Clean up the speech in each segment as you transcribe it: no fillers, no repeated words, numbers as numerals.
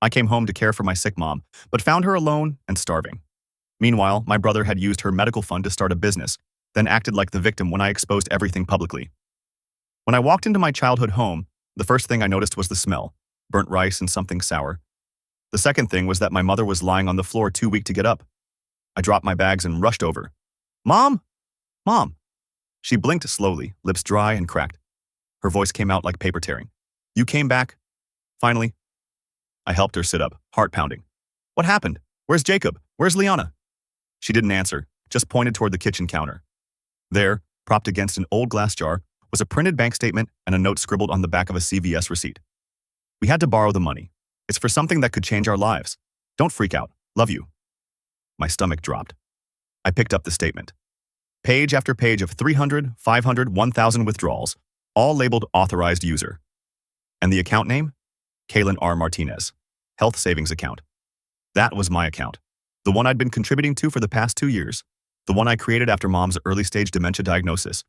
I came home to care for my sick mom, but found her alone and starving. Meanwhile, my brother had used her medical fund to start a business, then acted like the victim when I exposed everything publicly. When I walked into my childhood home, the first thing I noticed was the smell, burnt rice and something sour. The second thing was that my mother was lying on the floor too weak to get up. I dropped my bags and rushed over. "Mom! Mom!" She blinked slowly, lips dry and cracked. Her voice came out like paper tearing. "You came back? Finally?" I helped her sit up, heart pounding. "What happened? Where's Jacob? Where's Liana?" She didn't answer, just pointed toward the kitchen counter. There, propped against an old glass jar, was a printed bank statement and a note scribbled on the back of a CVS receipt. "We had to borrow the money. It's for something that could change our lives. Don't freak out. Love you." My stomach dropped. I picked up the statement. Page after page of 300, 500, 1,000 withdrawals, all labeled authorized user. And the account name? Kaylin R. Martinez. Health Savings Account. That was my account. The one I'd been contributing to for the past 2 years. The one I created after Mom's early-stage dementia diagnosis.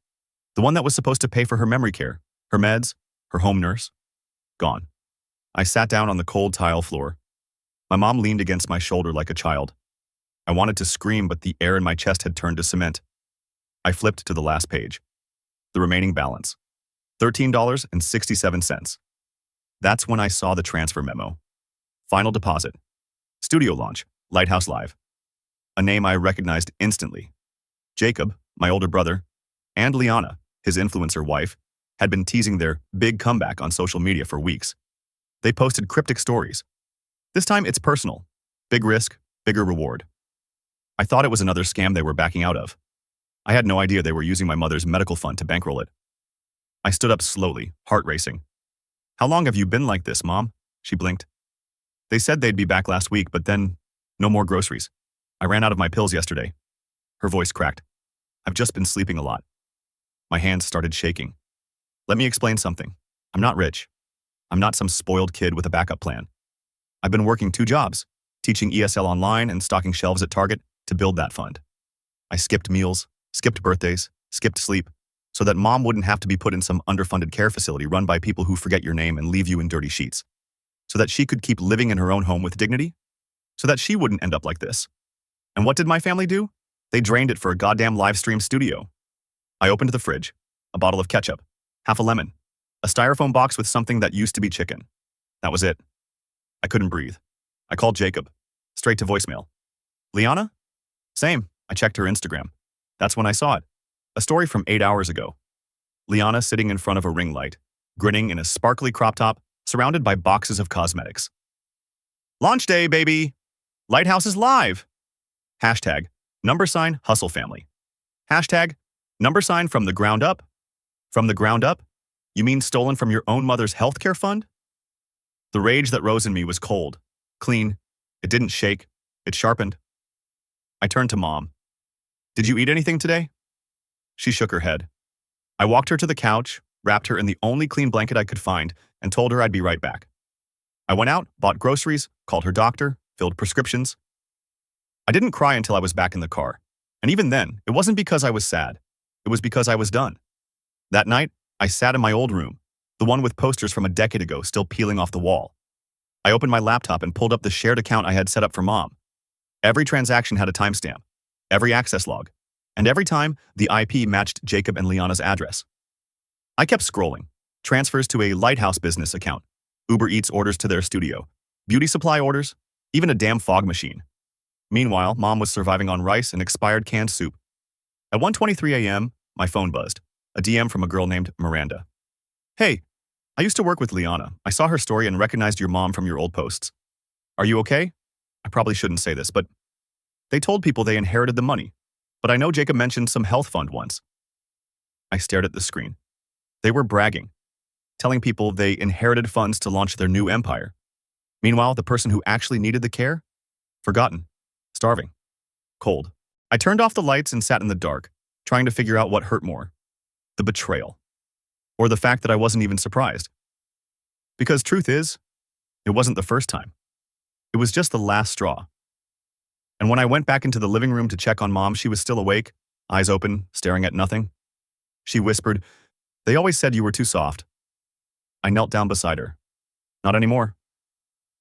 The one that was supposed to pay for her memory care, her meds, her home nurse. Gone. I sat down on the cold tile floor. My mom leaned against my shoulder like a child. I wanted to scream, but the air in my chest had turned to cement. I flipped to the last page. The remaining balance. $13.67. That's when I saw the transfer memo. Final deposit. Studio launch. Lighthouse Live. A name I recognized instantly. Jacob, my older brother, and Liana, his influencer wife, had been teasing their big comeback on social media for weeks. They posted cryptic stories. This time it's personal. Big risk, bigger reward. I thought it was another scam they were backing out of. I had no idea they were using my mother's medical fund to bankroll it. I stood up slowly, heart racing. "How long have you been like this, Mom?" She blinked. "They said they'd be back last week, but then no more groceries. I ran out of my pills yesterday." Her voice cracked. "I've just been sleeping a lot." My hands started shaking. "Let me explain something. I'm not rich. I'm not some spoiled kid with a backup plan. I've been working 2 jobs, teaching ESL online and stocking shelves at Target to build that fund. I skipped meals, skipped birthdays, skipped sleep, so that Mom wouldn't have to be put in some underfunded care facility run by people who forget your name and leave you in dirty sheets. So that she could keep living in her own home with dignity. So that she wouldn't end up like this. And what did my family do? They drained it for a goddamn live stream studio. I opened the fridge, a bottle of ketchup, half a lemon, a styrofoam box with something that used to be chicken. That was it. I couldn't breathe. I called Jacob, straight to voicemail. Liana? Same. I checked her Instagram. That's when I saw it. A story from 8 hours ago. Liana sitting in front of a ring light, grinning in a sparkly crop top, surrounded by boxes of cosmetics. Launch day, baby! Lighthouse is live! Hashtag, #hustle family. Hashtag, from the ground up. From the ground up? You mean stolen from your own mother's healthcare fund? The rage that rose in me was cold, clean. It didn't shake. It sharpened. I turned to Mom. Did you eat anything today? She shook her head. I walked her to the couch, wrapped her in the only clean blanket I could find, and told her I'd be right back. I went out, bought groceries, called her doctor, filled prescriptions. I didn't cry until I was back in the car. And even then, it wasn't because I was sad. It was because I was done. That night, I sat in my old room, the one with posters from a decade ago still peeling off the wall. I opened my laptop and pulled up the shared account I had set up for Mom. Every transaction had a timestamp, every access log, and every time, the IP matched Jacob and Liana's address. I kept scrolling. Transfers to a Lighthouse business account, Uber Eats orders to their studio, beauty supply orders, even a damn fog machine. Meanwhile, Mom was surviving on rice and expired canned soup. At 1:23 a.m., my phone buzzed, a DM from a girl named Miranda. Hey, I used to work with Liana. I saw her story and recognized your mom from your old posts. Are you okay? I probably shouldn't say this, but they told people they inherited the money. But I know Jacob mentioned some health fund once. I stared at the screen. They were bragging, telling people they inherited funds to launch their new empire. Meanwhile, the person who actually needed the care? Forgotten. Starving. Cold. I turned off the lights and sat in the dark, trying to figure out what hurt more. The betrayal. Or the fact that I wasn't even surprised. Because truth is, it wasn't the first time. It was just the last straw. And when I went back into the living room to check on Mom, she was still awake, eyes open, staring at nothing. She whispered, "They always said you were too soft." I knelt down beside her. Not anymore.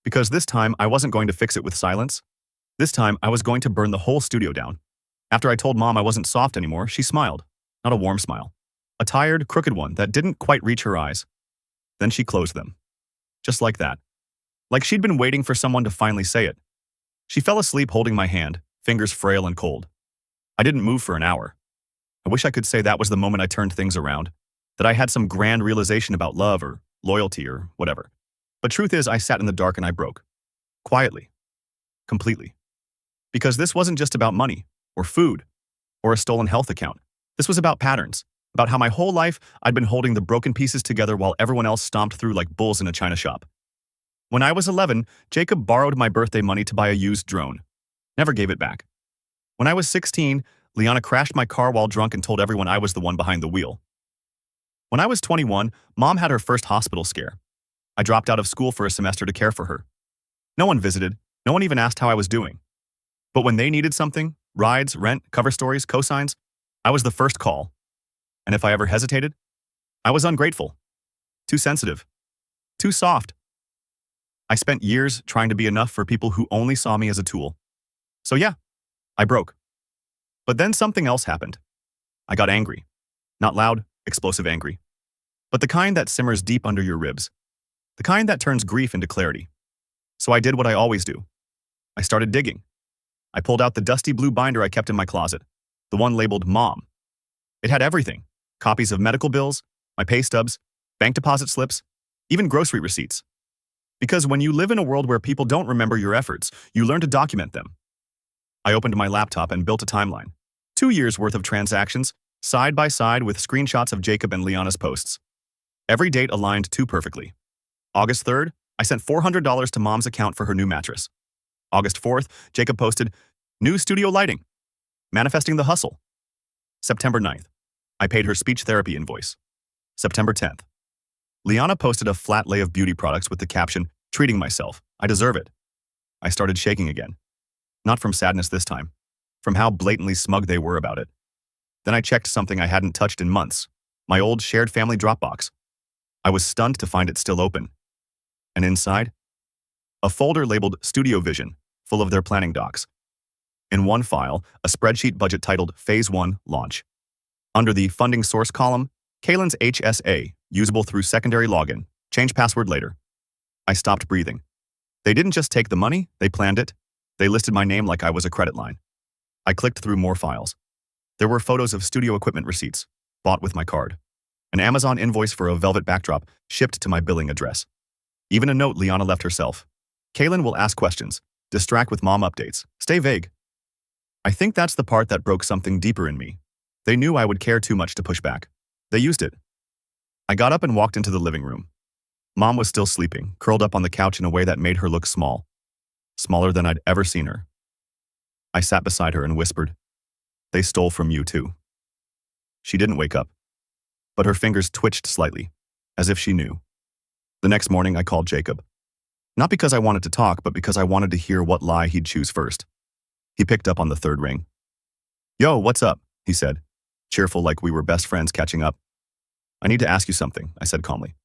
Because this time, I wasn't going to fix it with silence. This time, I was going to burn the whole studio down. After I told Mom I wasn't soft anymore, she smiled. Not a warm smile. A tired, crooked one that didn't quite reach her eyes. Then she closed them. Just like that. Like she'd been waiting for someone to finally say it. She fell asleep holding my hand, fingers frail and cold. I didn't move for an hour. I wish I could say that was the moment I turned things around, that I had some grand realization about love or loyalty or whatever. But truth is, I sat in the dark and I broke. Quietly. Completely. Because this wasn't just about money, or food, or a stolen health account. This was about patterns, about how my whole life I'd been holding the broken pieces together while everyone else stomped through like bulls in a china shop. When I was 11, Jacob borrowed my birthday money to buy a used drone. Never gave it back. When I was 16, Liana crashed my car while drunk and told everyone I was the one behind the wheel. When I was 21, Mom had her first hospital scare. I dropped out of school for a semester to care for her. No one visited, no one even asked how I was doing. But when they needed something, rides, rent, cover stories, cosigns, I was the first call. And if I ever hesitated, I was ungrateful. Too sensitive. Too soft. I spent years trying to be enough for people who only saw me as a tool. So yeah, I broke. But then something else happened. I got angry. Not loud, explosive angry. But the kind that simmers deep under your ribs. The kind that turns grief into clarity. So I did what I always do. I started digging. I pulled out the dusty blue binder I kept in my closet, the one labeled Mom. It had everything. Copies of medical bills, my pay stubs, bank deposit slips, even grocery receipts. Because when you live in a world where people don't remember your efforts, you learn to document them. I opened my laptop and built a timeline. 2 years' worth of transactions, side by side with screenshots of Jacob and Liana's posts. Every date aligned too perfectly. August 3rd, I sent $400 to Mom's account for her new mattress. August 4th, Jacob posted, "New studio lighting. Manifesting the hustle." September 9th, I paid her speech therapy invoice. September 10th, Liana posted a flat lay of beauty products with the caption, "Treating myself. I deserve it." I started shaking again. Not from sadness this time, from how blatantly smug they were about it. Then I checked something I hadn't touched in months, my old shared family Dropbox. I was stunned to find it still open. And inside, a folder labeled Studio Vision, full of their planning docs. In one file, a spreadsheet budget titled Phase 1 Launch. Under the Funding Source column, Kaylin's HSA, usable through secondary login, change password later. I stopped breathing. They didn't just take the money, they planned it. They listed my name like I was a credit line. I clicked through more files. There were photos of studio equipment receipts, bought with my card. An Amazon invoice for a velvet backdrop, shipped to my billing address. Even a note Liana left herself. Kaylin will ask questions, distract with Mom updates, stay vague. I think that's the part that broke something deeper in me. They knew I would care too much to push back. They used it. I got up and walked into the living room. Mom was still sleeping, curled up on the couch in a way that made her look small. Smaller than I'd ever seen her. I sat beside her and whispered, "They stole from you too." She didn't wake up, but her fingers twitched slightly, as if she knew. The next morning, I called Jacob. Not because I wanted to talk, but because I wanted to hear what lie he'd choose first. He picked up on the third ring. "Yo, what's up?" he said, cheerful like we were best friends catching up. "I need to ask you something," I said calmly.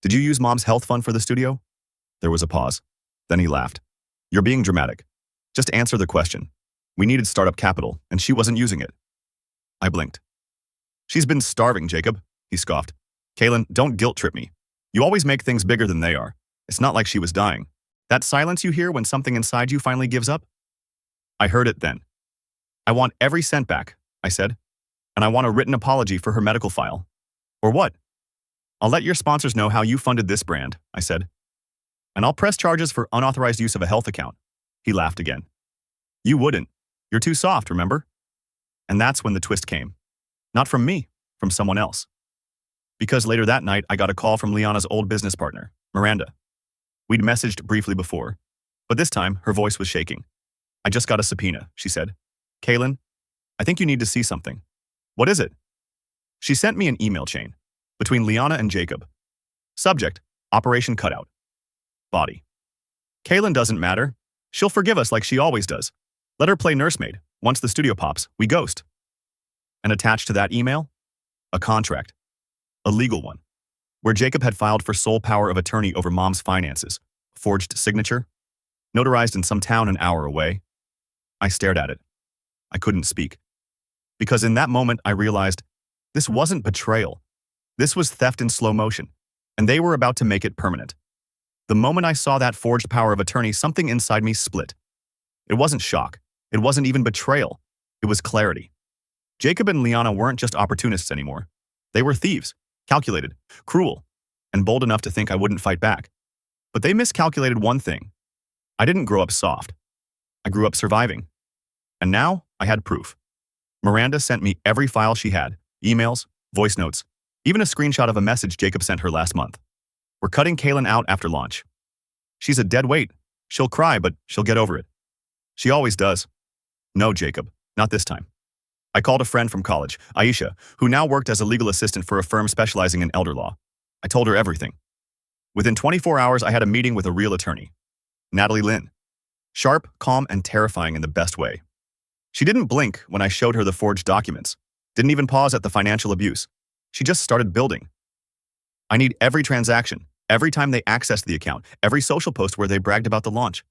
"Did you use Mom's health fund for the studio?" There was a pause. Then he laughed. "You're being dramatic. Just answer the question. We needed startup capital, and she wasn't using it." I blinked. "She's been starving, Jacob," he scoffed. "Kaylin, don't guilt trip me. You always make things bigger than they are. It's not like she was dying. That silence you hear when something inside you finally gives up?" I heard it then. "I want every cent back," I said. "And I want a written apology for her medical file." "Or what?" "I'll let your sponsors know how you funded this brand," I said. "And I'll press charges for unauthorized use of a health account." He laughed again. "You wouldn't. You're too soft, remember?" And that's when the twist came. Not from me, from someone else. Because later that night, I got a call from Liana's old business partner, Miranda. We'd messaged briefly before, but this time her voice was shaking. "I just got a subpoena," she said. "Kaylin, I think you need to see something." "What is it?" She sent me an email chain between Liana and Jacob. Subject, Operation Cutout. Body. "Kaylin doesn't matter. She'll forgive us like she always does. Let her play nursemaid. Once the studio pops, we ghost." And attached to that email, a contract. A legal one, where Jacob had filed for sole power of attorney over Mom's finances, forged signature, notarized in some town an hour away. I stared at it. I couldn't speak. Because in that moment, I realized this wasn't betrayal. This was theft in slow motion, and they were about to make it permanent. The moment I saw that forged power of attorney, something inside me split. It wasn't shock. It wasn't even betrayal. It was clarity. Jacob and Liana weren't just opportunists anymore. They were thieves, calculated, cruel, and bold enough to think I wouldn't fight back. But they miscalculated one thing. I didn't grow up soft. I grew up surviving. And now I had proof. Miranda sent me every file she had, emails, voice notes, even a screenshot of a message Jacob sent her last month. We're cutting Kaylin out after launch. She's a dead weight. She'll cry, but she'll get over it. She always does. No, Jacob, not this time. I called a friend from college, Aisha, who now worked as a legal assistant for a firm specializing in elder law. I told her everything. Within 24 hours, I had a meeting with a real attorney, Natalie Lynn. Sharp, calm, and terrifying in the best way. She didn't blink when I showed her the forged documents, didn't even pause at the financial abuse. She just started building. I need every transaction, every time they accessed the account, every social post where they bragged about the launch.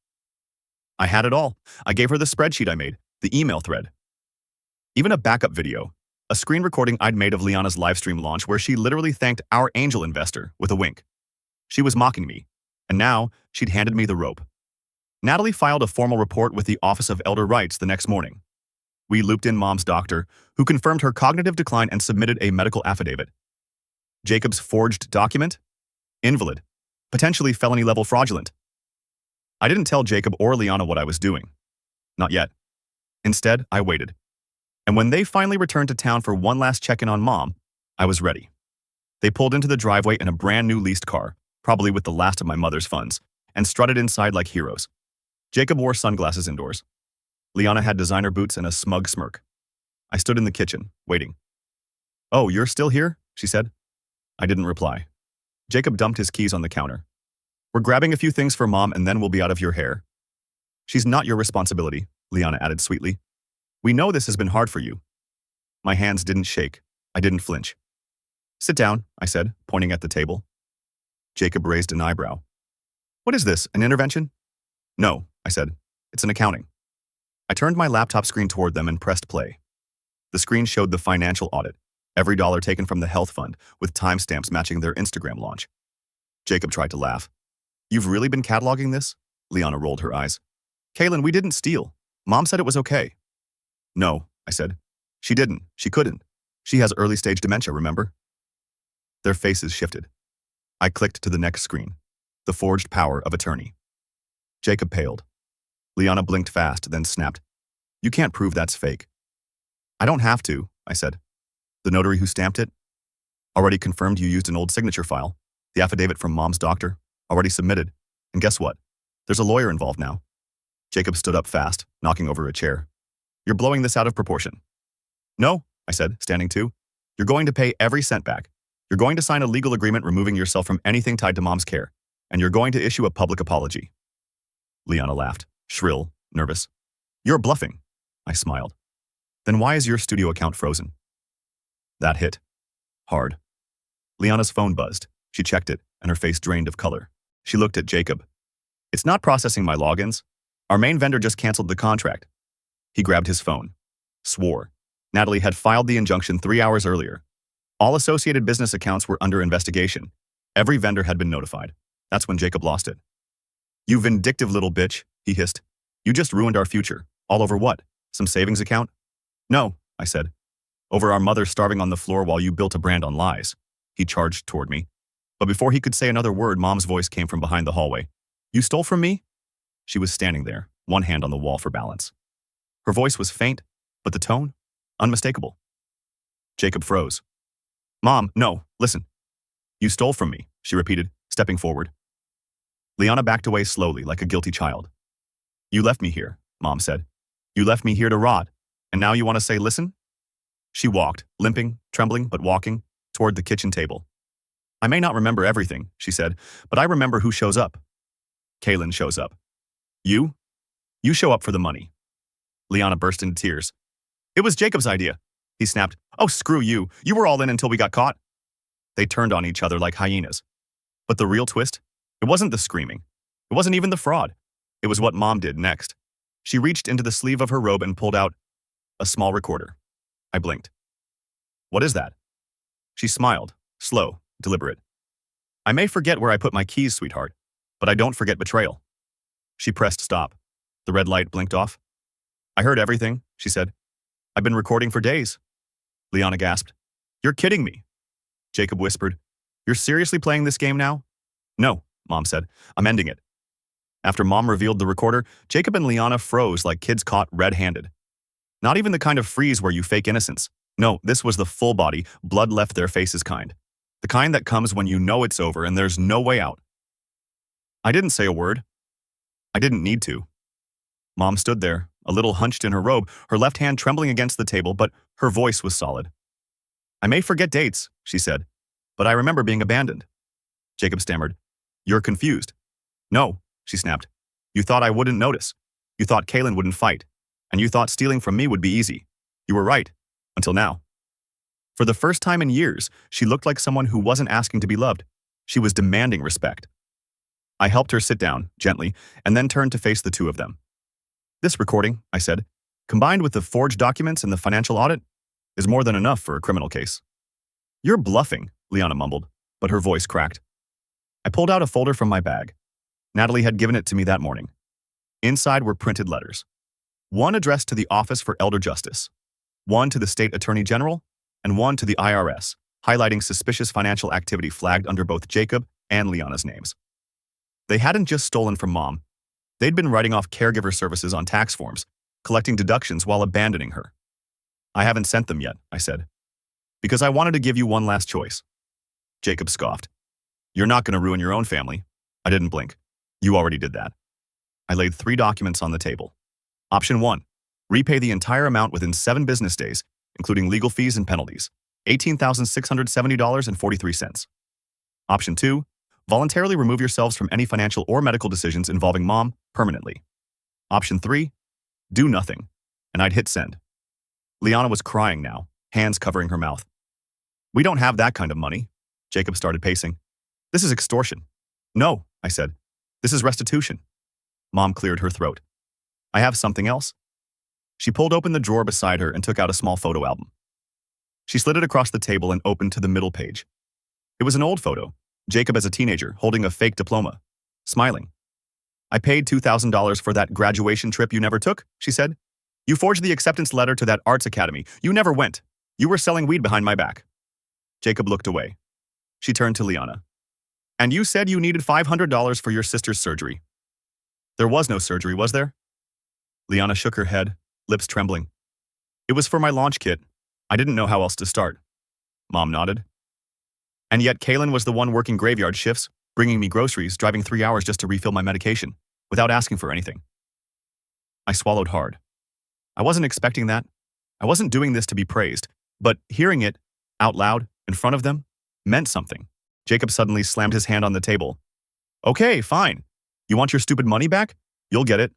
I had it all. I gave her the spreadsheet I made, the email thread. Even a backup video, a screen recording I'd made of Liana's livestream launch where she literally thanked our angel investor with a wink. She was mocking me, and now she'd handed me the rope. Natalie filed a formal report with the Office of Elder Rights the next morning. We looped in Mom's doctor, who confirmed her cognitive decline and submitted a medical affidavit. Jacob's forged document? Invalid. Potentially felony-level fraudulent. I didn't tell Jacob or Liana what I was doing. Not yet. Instead, I waited. And when they finally returned to town for one last check-in on Mom, I was ready. They pulled into the driveway in a brand new leased car, probably with the last of my mother's funds, and strutted inside like heroes. Jacob wore sunglasses indoors. Liana had designer boots and a smug smirk. I stood in the kitchen, waiting. "Oh, you're still here?" she said. I didn't reply. Jacob dumped his keys on the counter. "We're grabbing a few things for Mom and then we'll be out of your hair." "She's not your responsibility," Liana added sweetly. "We know this has been hard for you." My hands didn't shake. I didn't flinch. "Sit down," I said, pointing at the table. Jacob raised an eyebrow. "What is this, an intervention?" "No," I said. "It's an accounting." I turned my laptop screen toward them and pressed play. The screen showed the financial audit, every dollar taken from the health fund, with timestamps matching their Instagram launch. Jacob tried to laugh. "You've really been cataloging this?" Liana rolled her eyes. "Kaylin, we didn't steal. Mom said it was okay." "No," I said. "She didn't. She couldn't. She has early-stage dementia, remember?" Their faces shifted. I clicked to the next screen. The forged power of attorney. Jacob paled. Liana blinked fast, then snapped. "You can't prove that's fake." "I don't have to," I said. "The notary who stamped it already confirmed you used an old signature file. The affidavit from Mom's doctor already submitted. And guess what? There's a lawyer involved now." Jacob stood up fast, knocking over a chair. "You're blowing this out of proportion." "No," I said, standing too. "You're going to pay every cent back. You're going to sign a legal agreement removing yourself from anything tied to Mom's care. And you're going to issue a public apology." Liana laughed, shrill, nervous. "You're bluffing." I smiled. "Then why is your studio account frozen?" That hit. Hard. Liana's phone buzzed. She checked it, and her face drained of color. She looked at Jacob. "It's not processing my logins. Our main vendor just canceled the contract." He grabbed his phone. Swore. Natalie had filed the injunction 3 hours earlier. All associated business accounts were under investigation. Every vendor had been notified. That's when Jacob lost it. "You vindictive little bitch," he hissed. "You just ruined our future. All over what? Some savings account?" "No," I said. "Over our mother starving on the floor while you built a brand on lies." He charged toward me. But before he could say another word, Mom's voice came from behind the hallway. "You stole from me?" She was standing there, one hand on the wall for balance. Her voice was faint, but the tone, unmistakable. Jacob froze. "Mom, no, listen." "You stole from me," she repeated, stepping forward. Liana backed away slowly, like a guilty child. "You left me here," Mom said. "You left me here to rot, and now you want to say listen?" She walked, limping, trembling, but walking, toward the kitchen table. "I may not remember everything," she said, "but I remember who shows up." "Kaylin shows up." "You? You show up for the money." Liana burst into tears. "It was Jacob's idea," he snapped. "Oh, screw you. You were all in until we got caught." They turned on each other like hyenas. But the real twist? It wasn't the screaming. It wasn't even the fraud. It was what Mom did next. She reached into the sleeve of her robe and pulled out a small recorder. I blinked. What is that? She smiled, slow, deliberate. I may forget where I put my keys, sweetheart, but I don't forget betrayal. She pressed stop. The red light blinked off. I heard everything, she said. I've been recording for days. Liana gasped. You're kidding me. Jacob whispered. You're seriously playing this game now? No, Mom said. I'm ending it. After Mom revealed the recorder, Jacob and Liana froze like kids caught red-handed. Not even the kind of freeze where you fake innocence. No, this was the full-body, blood-left-their-faces kind. The kind that comes when you know it's over and there's no way out. I didn't say a word. I didn't need to. Mom stood there, a little hunched in her robe, her left hand trembling against the table, but her voice was solid. I may forget dates, she said, but I remember being abandoned. Jacob stammered. You're confused. No, she snapped. You thought I wouldn't notice. You thought Kaylin wouldn't fight. And you thought stealing from me would be easy. You were right. Until now. For the first time in years, she looked like someone who wasn't asking to be loved. She was demanding respect. I helped her sit down, gently, and then turned to face the two of them. This recording, I said, combined with the forged documents and the financial audit, is more than enough for a criminal case. You're bluffing, Liana mumbled, but her voice cracked. I pulled out a folder from my bag. Natalie had given it to me that morning. Inside were printed letters. One addressed to the Office for Elder Justice, one to the State Attorney General, and one to the IRS, highlighting suspicious financial activity flagged under both Jacob and Liana's names. They hadn't just stolen from Mom. They'd been writing off caregiver services on tax forms, collecting deductions while abandoning her. I haven't sent them yet, I said, because I wanted to give you one last choice. Jacob scoffed. You're not going to ruin your own family. I didn't blink. You already did that. I laid 3 documents on the table. Option 1, repay the entire amount within 7 business days, including legal fees and penalties, $18,670.43. Option 2, voluntarily remove yourselves from any financial or medical decisions involving Mom permanently. Option 3, do nothing, and I'd hit send. Liana was crying now, hands covering her mouth. We don't have that kind of money. Jacob started pacing. This is extortion. No, I said. This is restitution. Mom cleared her throat. I have something else. She pulled open the drawer beside her and took out a small photo album. She slid it across the table and opened to the middle page. It was an old photo, Jacob as a teenager holding a fake diploma, smiling. I paid $2,000 for that graduation trip you never took, she said. You forged the acceptance letter to that arts academy. You never went. You were selling weed behind my back. Jacob looked away. She turned to Liana. And you said you needed $500 for your sister's surgery. There was no surgery, was there? Liana shook her head, lips trembling. It was for my launch kit. I didn't know how else to start. Mom nodded. And yet Kaylin was the one working graveyard shifts, bringing me groceries, driving 3 hours just to refill my medication, without asking for anything. I swallowed hard. I wasn't expecting that. I wasn't doing this to be praised, but hearing it, out loud, in front of them, meant something. Jacob suddenly slammed his hand on the table. Okay, fine. You want your stupid money back? You'll get it.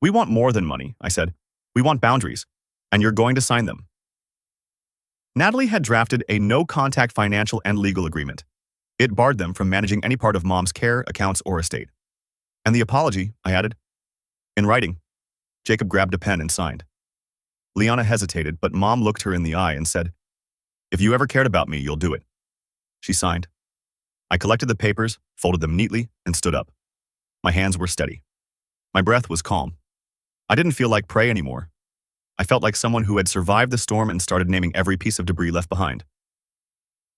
We want more than money, I said. We want boundaries, and you're going to sign them. Natalie had drafted a no-contact financial and legal agreement. It barred them from managing any part of Mom's care, accounts, or estate. And the apology, I added. In writing. Jacob grabbed a pen and signed. Liana hesitated, but Mom looked her in the eye and said, If you ever cared about me, you'll do it. She signed. I collected the papers, folded them neatly, and stood up. My hands were steady. My breath was calm. I didn't feel like prey anymore. I felt like someone who had survived the storm and started naming every piece of debris left behind.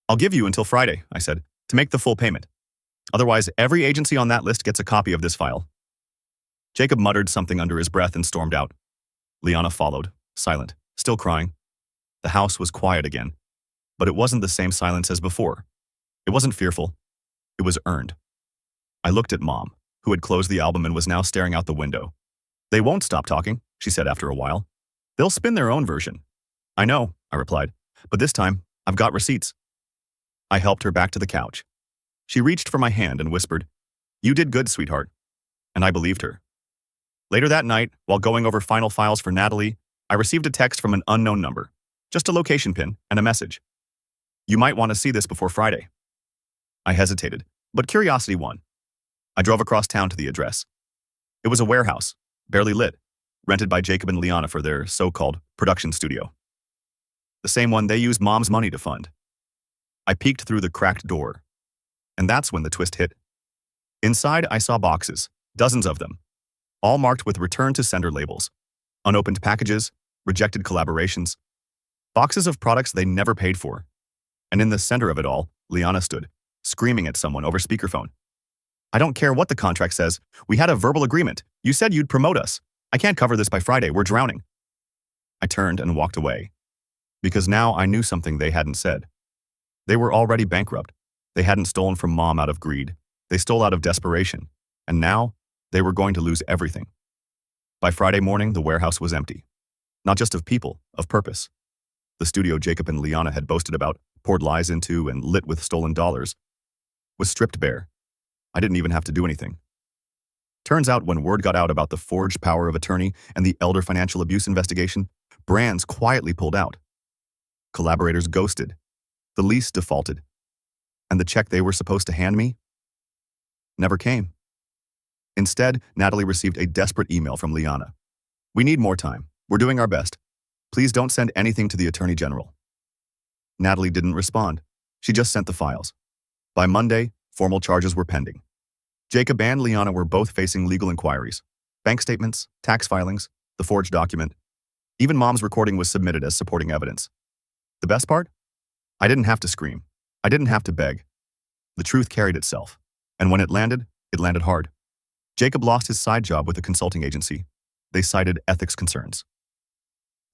I'll give you until Friday, I said, to make the full payment. Otherwise, every agency on that list gets a copy of this file. Jacob muttered something under his breath and stormed out. Liana followed, silent, still crying. The house was quiet again, but it wasn't the same silence as before. It wasn't fearful. It was earned. I looked at Mom, who had closed the album and was now staring out the window. They won't stop talking, she said after a while. They'll spin their own version. I know, I replied, but this time, I've got receipts. I helped her back to the couch. She reached for my hand and whispered, You did good, sweetheart. And I believed her. Later that night, while going over final files for Natalie, I received a text from an unknown number, just a location pin and a message. You might want to see this before Friday. I hesitated, but curiosity won. I drove across town to the address. It was a warehouse, barely lit, rented by Jacob and Liana for their so-called production studio. The same one they used Mom's money to fund. I peeked through the cracked door, and that's when the twist hit. Inside, I saw boxes, dozens of them, all marked with return to sender labels, unopened packages, rejected collaborations, boxes of products they never paid for. And in the center of it all, Liana stood, screaming at someone over speakerphone. I don't care what the contract says. We had a verbal agreement. You said you'd promote us. I can't cover this by Friday. We're drowning. I turned and walked away, because now I knew something they hadn't said. They were already bankrupt. They hadn't stolen from Mom out of greed. They stole out of desperation. And now, they were going to lose everything. By Friday morning, the warehouse was empty. Not just of people, of purpose. The studio Jacob and Liana had boasted about, poured lies into, and lit with stolen dollars, was stripped bare. I didn't even have to do anything. Turns out when word got out about the forged power of attorney and the elder financial abuse investigation, brands quietly pulled out. Collaborators ghosted. The lease defaulted. And the check they were supposed to hand me never came. Instead, Natalie received a desperate email from Liana. We need more time. We're doing our best. Please don't send anything to the Attorney General. Natalie didn't respond. She just sent the files. By Monday, formal charges were pending. Jacob and Liana were both facing legal inquiries. Bank statements, tax filings, the forged document. Even Mom's recording was submitted as supporting evidence. The best part? I didn't have to scream. I didn't have to beg. The truth carried itself. And when it landed hard. Jacob lost his side job with a consulting agency. They cited ethics concerns.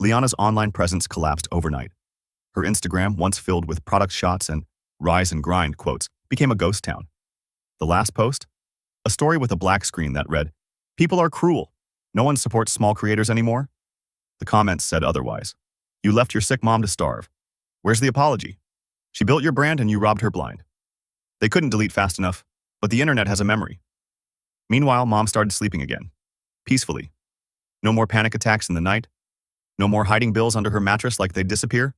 Liana's online presence collapsed overnight. Her Instagram, once filled with product shots and rise and grind quotes, became a ghost town. The last post? A story with a black screen that read, "People are cruel. No one supports small creators anymore." The comments said otherwise. You left your sick mom to starve. Where's the apology? She built your brand and you robbed her blind. They couldn't delete fast enough, but the internet has a memory. Meanwhile, Mom started sleeping again. Peacefully. No more panic attacks in the night. No more hiding bills under her mattress like they'd disappear.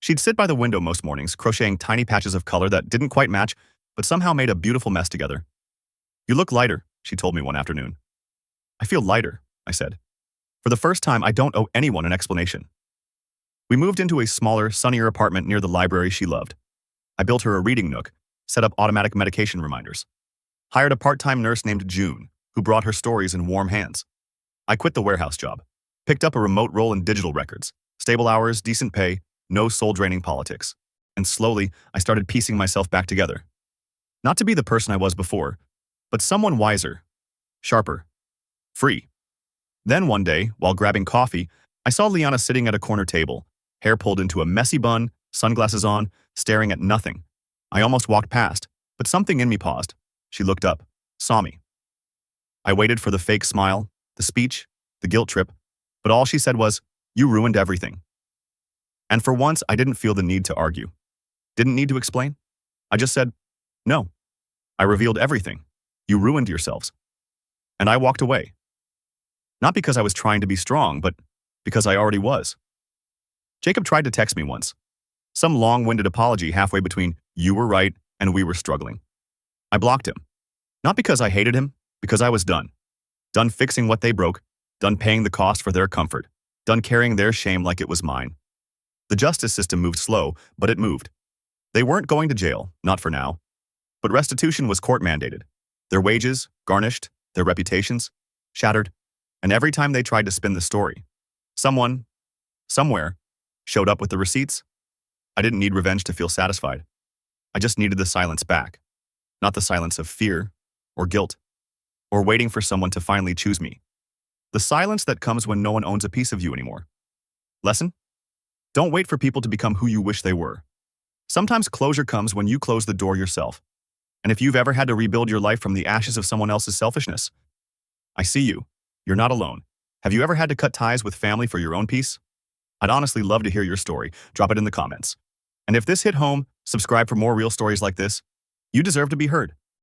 She'd sit by the window most mornings, crocheting tiny patches of color that didn't quite match, but somehow made a beautiful mess together. You look lighter, she told me one afternoon. I feel lighter, I said. For the first time, I don't owe anyone an explanation. We moved into a smaller, sunnier apartment near the library she loved. I built her a reading nook, set up automatic medication reminders. Hired a part-time nurse named June, who brought her stories in warm hands. I quit the warehouse job, picked up a remote role in digital records, stable hours, decent pay, no soul-draining politics. And slowly, I started piecing myself back together. Not to be the person I was before, but someone wiser, sharper, free. Then one day, while grabbing coffee, I saw Liana sitting at a corner table, hair pulled into a messy bun, sunglasses on, staring at nothing. I almost walked past, but something in me paused. She looked up, saw me. I waited for the fake smile, the speech, the guilt trip, but all she said was, "You ruined everything." And for once, I didn't feel the need to argue. Didn't need to explain. I just said, "No." I revealed everything. You ruined yourselves. And I walked away. Not because I was trying to be strong, but because I already was. Jacob tried to text me once. Some long-winded apology halfway between "you were right" and "we were struggling." I blocked him. Not because I hated him, because I was done. Done fixing what they broke, done paying the cost for their comfort, done carrying their shame like it was mine. The justice system moved slow, but it moved. They weren't going to jail, not for now. But restitution was court-mandated. Their wages, garnished, their reputations, shattered. And every time they tried to spin the story, someone, somewhere, showed up with the receipts. I didn't need revenge to feel satisfied. I just needed the silence back. Not the silence of fear, or guilt, or waiting for someone to finally choose me. The silence that comes when no one owns a piece of you anymore. Lesson? Don't wait for people to become who you wish they were. Sometimes closure comes when you close the door yourself. And if you've ever had to rebuild your life from the ashes of someone else's selfishness, I see you. You're not alone. Have you ever had to cut ties with family for your own peace? I'd honestly love to hear your story. Drop it in the comments. And if this hit home, subscribe for more real stories like this. You deserve to be heard.